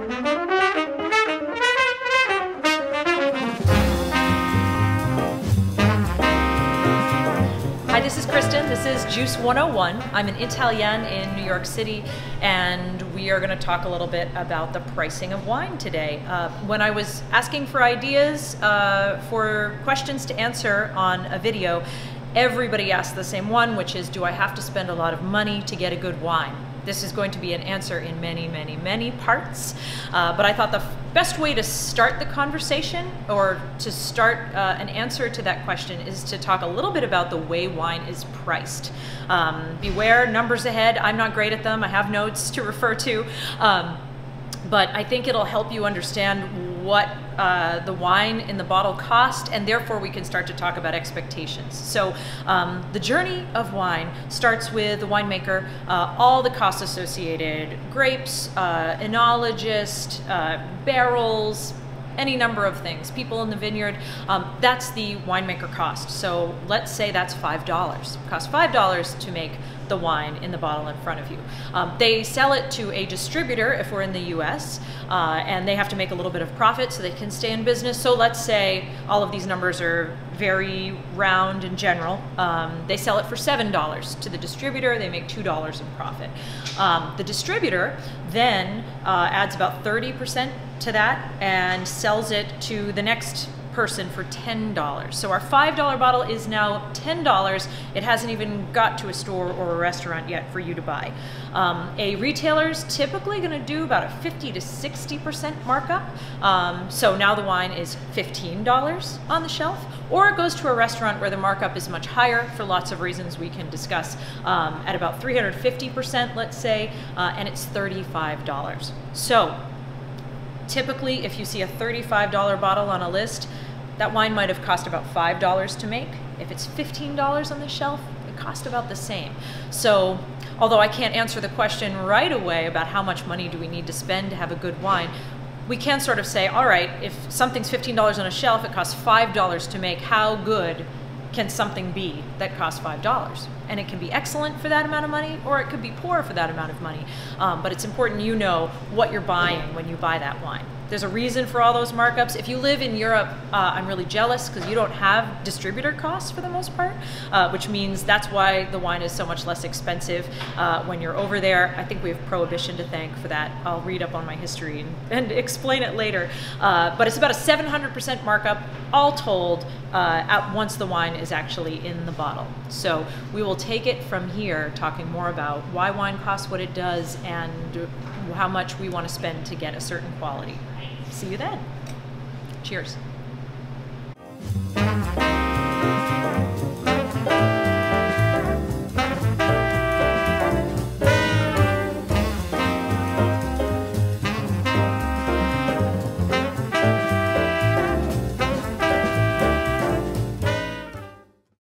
Hi, this is Kristen. This is Juice 101. I'm an Italian in New York City, and we are going to talk a little bit about the pricing of wine today. When I was asking for ideas for questions to answer on a video, everybody asked the same one, which is, do I have to spend a lot of money to get a good wine? This is going to be an answer in many, many, many parts, but I thought the best way to start the conversation or to start an answer to that question is to talk a little bit about the way wine is priced. Beware, numbers ahead. I'm not great at them. I have notes to refer to, but I think it'll help you understand what the wine in the bottle cost, and therefore we can start to talk about expectations. So the journey of wine starts with the winemaker, all the costs associated, grapes, enologist, barrels, any number of things, people in the vineyard, that's the winemaker cost. So let's say that's $5. It costs $5 to make the wine in the bottle in front of you. They sell it to a distributor if we're in the US, and they have to make a little bit of profit so they can stay in business. So let's say all of these numbers are very round and general. They sell it for $7 to the distributor, they make $2 in profit. The distributor then adds about 30% to that and sells it to the next person for $10. So our $5 bottle is now $10. It hasn't even got to a store or a restaurant yet for you to buy. A retailer's typically going to do about a 50 to 60% markup. So now the wine is $15 on the shelf, or it goes to a restaurant where the markup is much higher for lots of reasons we can discuss, at about 350%, let's say, and it's $35. So typically, if you see a $35 bottle on a list, that wine might have cost about $5 to make. If it's $15 on the shelf, it costs about the same. So, although I can't answer the question right away about how much money do we need to spend to have a good wine, we can sort of say, all right, if something's $15 on a shelf, it costs $5 to make, how good can something be that costs $5? And it can be excellent for that amount of money, or it could be poor for that amount of money. But it's important you know what you're buying when you buy that wine. There's a reason for all those markups. If you live in Europe, I'm really jealous because you don't have distributor costs for the most part, which means that's why the wine is so much less expensive when you're over there. I think we have prohibition to thank for that. I'll read up on my history and explain it later. But it's about a 700% markup, all told, once the wine is actually in the bottle. So we will take it from here, talking more about why wine costs what it does and how much we want to spend to get a certain quality. See you then. Cheers.